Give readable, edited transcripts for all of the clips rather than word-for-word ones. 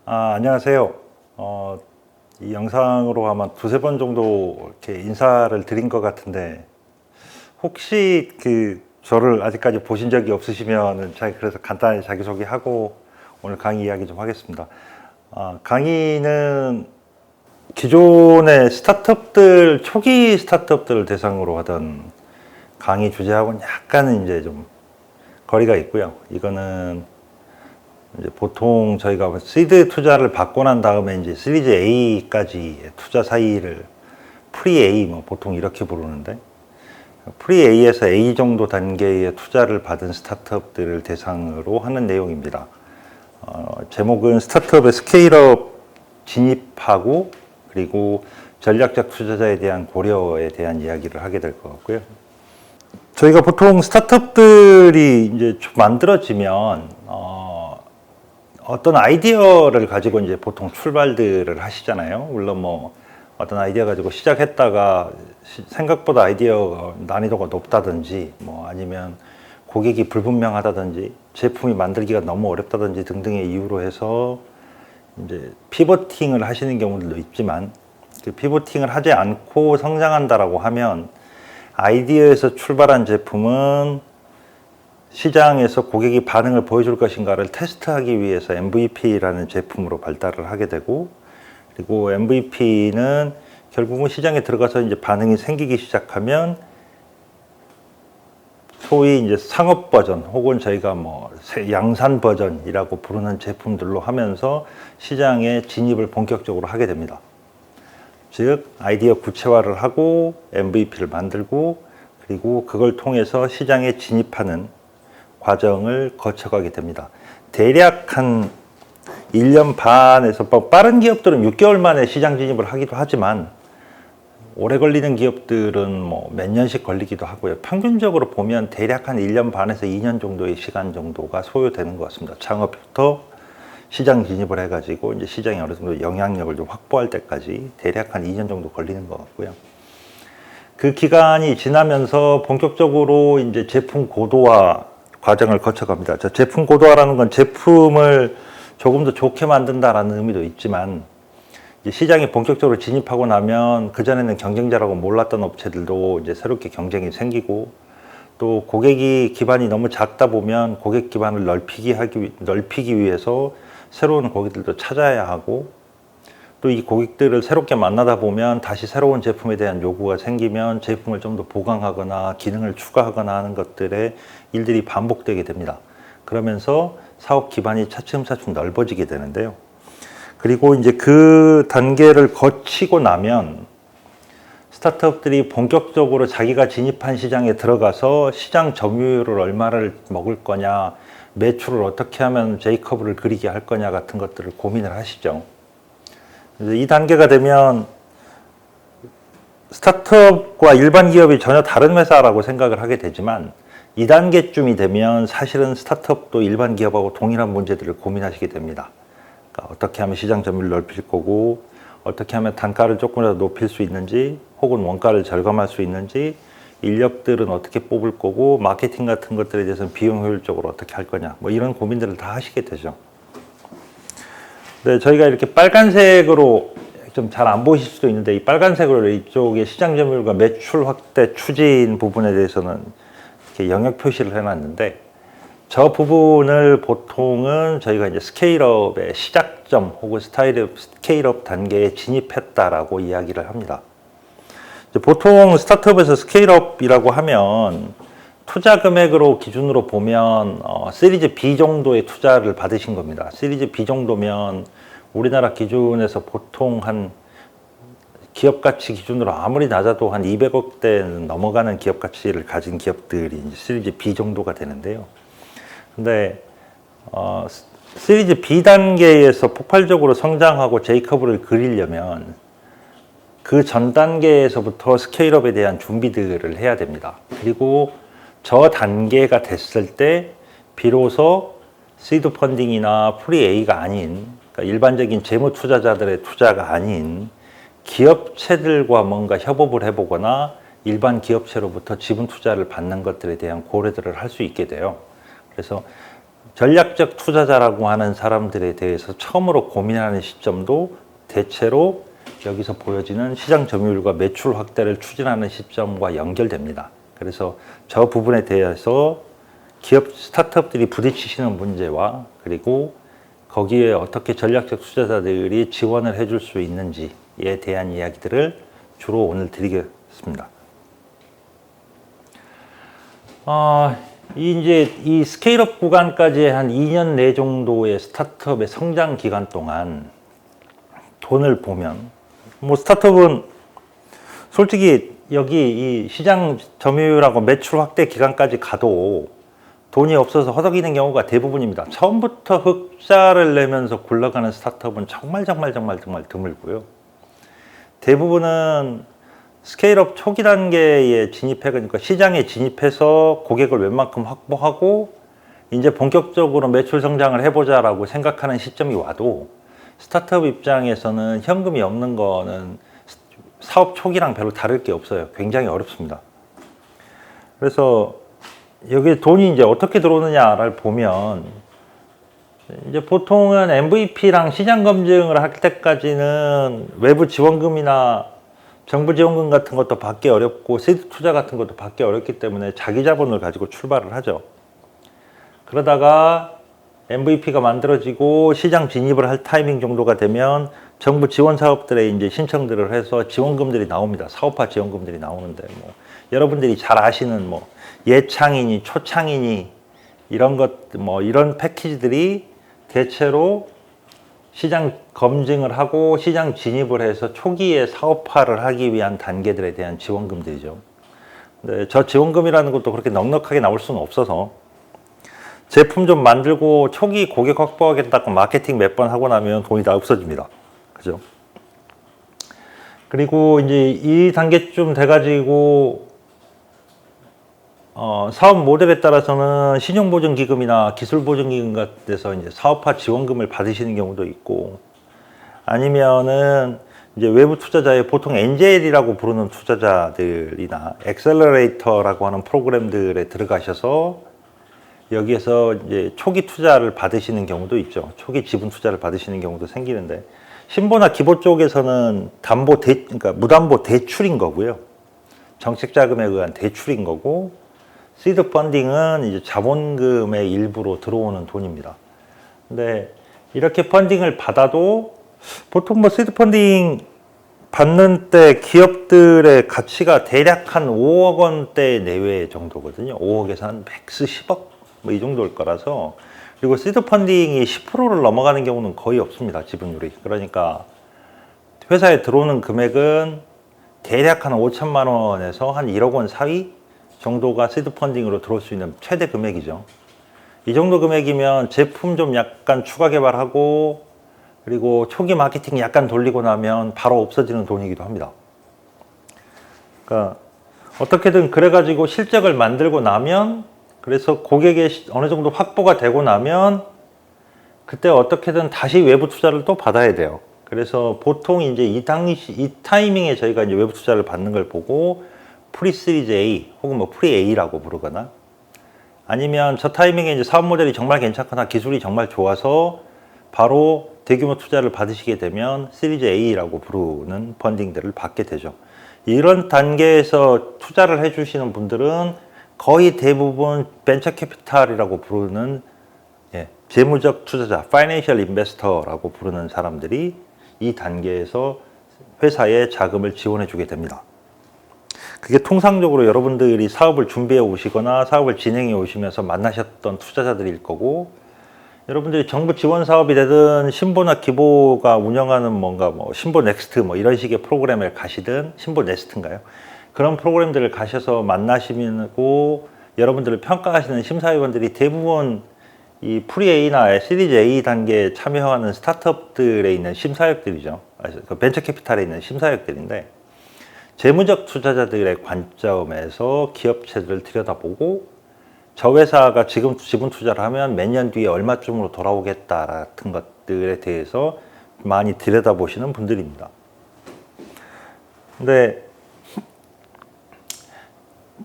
안녕하세요. 이 영상으로 아마 두세 번 정도 이렇게 인사를 드린 것 같은데, 혹시 저를 아직까지 보신 적이 없으시면은 그래서 간단히 자기소개하고 오늘 강의 이야기 좀 하겠습니다. 강의는 기존의 스타트업들, 초기 스타트업들을 대상으로 하던 강의 주제하고는 약간은 이제 좀 거리가 있고요. 이거는 이제 보통 저희가 시드 투자를 받고 난 다음에 이제 시리즈 A까지 투자 사이를 프리 A, 보통 이렇게 부르는데, 프리 A에서 A 정도 단계의 투자를 받은 스타트업들을 대상으로 하는 내용입니다. 제목은 스타트업의 스케일업 진입하고, 그리고 전략적 투자자에 대한 고려에 대한 이야기를 하게 될 것 같고요. 저희가 보통 스타트업들이 이제 만들어지면 어떤 아이디어를 가지고 이제 보통 출발들을 하시잖아요. 물론 어떤 아이디어 가지고 시작했다가 생각보다 아이디어 난이도가 높다든지, 아니면 고객이 불분명하다든지, 제품이 만들기가 너무 어렵다든지 등등의 이유로 해서 이제 피보팅을 하시는 경우들도 있지만, 그 피보팅을 하지 않고 성장한다라고 하면 아이디어에서 출발한 제품은 시장에서 고객이 반응을 보여줄 것인가를 테스트하기 위해서 MVP라는 제품으로 발달을 하게 되고, 그리고 MVP는 결국은 시장에 들어가서 이제 반응이 생기기 시작하면 소위 이제 상업 버전, 혹은 저희가 양산 버전이라고 부르는 제품들로 하면서 시장에 진입을 본격적으로 하게 됩니다. 즉, 아이디어 구체화를 하고 MVP를 만들고, 그리고 그걸 통해서 시장에 진입하는 과정을 거쳐가게 됩니다. 대략 한 1년 반에서, 빠른 기업들은 6개월 만에 시장 진입을 하기도 하지만, 오래 걸리는 기업들은 몇 년씩 걸리기도 하고요. 평균적으로 보면 대략 한 1년 반에서 2년 정도의 시간 정도가 소요되는 것 같습니다. 창업부터 시장 진입을 해가지고 이제 시장에 어느 정도 영향력을 좀 확보할 때까지 대략 한 2년 정도 걸리는 것 같고요. 그 기간이 지나면서 본격적으로 이제 제품 고도화 과정을 거쳐갑니다. 제품 고도화라는 건 제품을 조금 더 좋게 만든다라는 의미도 있지만, 이제 시장에 본격적으로 진입하고 나면 그전에는 경쟁자라고 몰랐던 업체들도 이제 새롭게 경쟁이 생기고, 또 고객이 기반이 너무 작다 보면 고객 기반을 넓히기 위해서 새로운 고객들도 찾아야 하고, 또 이 고객들을 새롭게 만나다 보면 다시 새로운 제품에 대한 요구가 생기면 제품을 좀 더 보강하거나 기능을 추가하거나 하는 것들의 일들이 반복되게 됩니다. 그러면서 사업 기반이 차츰차츰 넓어지게 되는데요. 그리고 이제 그 단계를 거치고 나면 스타트업들이 본격적으로 자기가 진입한 시장에 들어가서 시장 점유율을 얼마를 먹을 거냐, 매출을 어떻게 하면 J커브를 그리게 할 거냐 같은 것들을 고민을 하시죠. 이 단계가 되면 스타트업과 일반 기업이 전혀 다른 회사라고 생각을 하게 되지만, 2단계쯤이 되면 사실은 스타트업도 일반 기업하고 동일한 문제들을 고민하시게 됩니다. 그러니까 어떻게 하면 시장 점유율을 넓힐 거고, 어떻게 하면 단가를 조금이라도 높일 수 있는지, 혹은 원가를 절감할 수 있는지, 인력들은 어떻게 뽑을 거고, 마케팅 같은 것들에 대해서는 비용 효율적으로 어떻게 할 거냐, 이런 고민들을 다 하시게 되죠. 네, 저희가 이렇게 빨간색으로 좀 잘 안 보이실 수도 있는데, 이 빨간색으로 이쪽에 시장 점유율과 매출 확대 추진 부분에 대해서는 이렇게 영역 표시를 해놨는데, 저 부분을 보통은 저희가 이제 스케일업의 시작점 혹은 스케일업 단계에 진입했다라고 이야기를 합니다. 보통 스타트업에서 스케일업이라고 하면 투자 금액으로 기준으로 보면 시리즈 B 정도의 투자를 받으신 겁니다. 시리즈 B 정도면 우리나라 기준에서 보통 한 기업 가치 기준으로 아무리 낮아도 한 200억대는 넘어가는 기업 가치를 가진 기업들이 이제 시리즈 B 정도가 되는데요. 근데 시리즈 B 단계에서 폭발적으로 성장하고 J커브를 그리려면 그 전 단계에서부터 스케일업에 대한 준비들을 해야 됩니다. 그리고 저 단계가 됐을 때 비로소 시드 펀딩이나 프리 A가 아닌, 그러니까 일반적인 재무 투자자들의 투자가 아닌 기업체들과 뭔가 협업을 해보거나 일반 기업체로부터 지분 투자를 받는 것들에 대한 고려들을 할 수 있게 돼요. 그래서 전략적 투자자라고 하는 사람들에 대해서 처음으로 고민하는 시점도 대체로 여기서 보여지는 시장 점유율과 매출 확대를 추진하는 시점과 연결됩니다. 그래서 저 부분에 대해서 기업 스타트업들이 부딪히시는 문제와 그리고 거기에 어떻게 전략적 투자자들이 지원을 해줄 수 있는지에 대한 이야기들을 주로 오늘 드리겠습니다. 이 스케일업 구간까지 한 2년 내 정도의 스타트업의 성장 기간 동안 돈을 보면, 뭐 스타트업은 솔직히 여기 이 시장 점유율하고 매출 확대 기간까지 가도 돈이 없어서 허덕이는 경우가 대부분입니다. 처음부터 흑자를 내면서 굴러가는 스타트업은 정말 드물고요. 대부분은 스케일업 초기 단계에 그러니까 시장에 진입해서 고객을 웬만큼 확보하고 이제 본격적으로 매출 성장을 해보자라고 생각하는 시점이 와도 스타트업 입장에서는 현금이 없는 거는 사업 초기랑 별로 다를 게 없어요. 굉장히 어렵습니다. 그래서 여기 돈이 이제 어떻게 들어오느냐를 보면 이제 보통은 MVP랑 시장 검증을 할 때까지는 외부 지원금이나 정부 지원금 같은 것도 받기 어렵고 시드 투자 같은 것도 받기 어렵기 때문에 자기 자본을 가지고 출발을 하죠. 그러다가 MVP가 만들어지고 시장 진입을 할 타이밍 정도가 되면 정부 지원 사업들에 이제 신청들을 해서 지원금들이 나옵니다. 사업화 지원금들이 나오는데 뭐 여러분들이 잘 아시는 뭐 예창이니 초창이니 이런 것 뭐 이런 패키지들이 대체로 시장 검증을 하고 시장 진입을 해서 초기에 사업화를 하기 위한 단계들에 대한 지원금들이죠. 근데 저 지원금이라는 것도 그렇게 넉넉하게 나올 수는 없어서 제품 좀 만들고 초기 고객 확보하겠다고 마케팅 몇 번 하고 나면 돈이 다 없어집니다. 그죠? 그리고 이제 이 단계쯤 돼가지고 사업 모델에 따라서는 신용보증기금이나 기술보증기금 같은 데서 이제 사업화 지원금을 받으시는 경우도 있고 아니면은 이제 외부 투자자의 보통 엔젤이라고 부르는 투자자들이나 엑셀러레이터라고 하는 프로그램들에 들어가셔서 여기에서 이제 초기 투자를 받으시는 경우도 있죠. 초기 지분 투자를 받으시는 경우도 생기는데 신보나 기보 쪽에서는 그러니까 무담보 대출인 거고요. 정책 자금에 의한 대출인 거고 시드 펀딩은 이제 자본금의 일부로 들어오는 돈입니다. 근데 이렇게 펀딩을 받아도 보통 뭐 시드 펀딩 받는 때 기업들의 가치가 대략 한 5억 원대 내외 정도거든요. 5억에서 한 맥스 10억 뭐 이 정도일 거라서 그리고 시드 펀딩이 10%를 넘어가는 경우는 거의 없습니다. 지분율이. 그러니까 회사에 들어오는 금액은 대략 한 5천만 원에서 한 1억 원 사이 정도가 시드 펀딩으로 들어올 수 있는 최대 금액이죠. 이 정도 금액이면 제품 좀 약간 추가 개발하고 그리고 초기 마케팅 약간 돌리고 나면 바로 없어지는 돈이기도 합니다. 그러니까 어떻게든 그래가지고 실적을 만들고 나면 그래서 고객의 어느 정도 확보가 되고 나면 그때 어떻게든 다시 외부 투자를 또 받아야 돼요. 그래서 보통 이제 이 타이밍에 저희가 이제 외부 투자를 받는 걸 보고 프리 시리즈 A 혹은 뭐 프리 A라고 부르거나 아니면 저 타이밍에 이제 사업 모델이 정말 괜찮거나 기술이 정말 좋아서 바로 대규모 투자를 받으시게 되면 시리즈 A라고 부르는 펀딩들을 받게 되죠. 이런 단계에서 투자를 해주시는 분들은 거의 대부분 벤처 캐피탈이라고 부르는 재무적 투자자, 파이낸셜 인베스터라고 부르는 사람들이 이 단계에서 회사에 자금을 지원해 주게 됩니다. 그게 통상적으로 여러분들이 사업을 준비해 오시거나 사업을 진행해 오시면서 만나셨던 투자자들일 거고 여러분들이 정부 지원 사업이 되든 신보나 기보가 운영하는 뭔가 뭐 신보 넥스트 뭐 이런 식의 프로그램을 가시든 신보 네스트인가요? 그런 프로그램들을 가셔서 만나시고 여러분들을 평가하시는 심사위원들이 대부분 이 프리 A나 시리즈 A 단계에 참여하는 스타트업들에 있는 심사역들이죠. 그 벤처 캐피탈에 있는 심사역들인데 재무적 투자자들의 관점에서 기업체들을 들여다보고 저 회사가 지금 지분 투자를 하면 몇 년 뒤에 얼마쯤으로 돌아오겠다 같은 것들에 대해서 많이 들여다보시는 분들입니다. 근데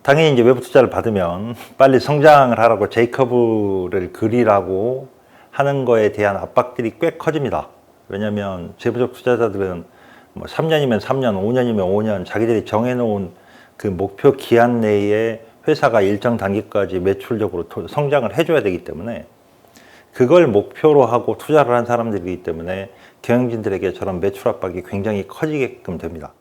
당연히 이제 외부 투자를 받으면 빨리 성장을 하라고 J커브를 그리라고 하는 거에 대한 압박들이 꽤 커집니다. 왜냐하면 재무적 투자자들은 뭐 3년이면 3년, 5년이면 5년 자기들이 정해놓은 그 목표 기한 내에 회사가 일정 단기까지 매출적으로 성장을 해줘야 되기 때문에 그걸 목표로 하고 투자를 한 사람들이기 때문에 경영진들에게 저런 매출 압박이 굉장히 커지게끔 됩니다.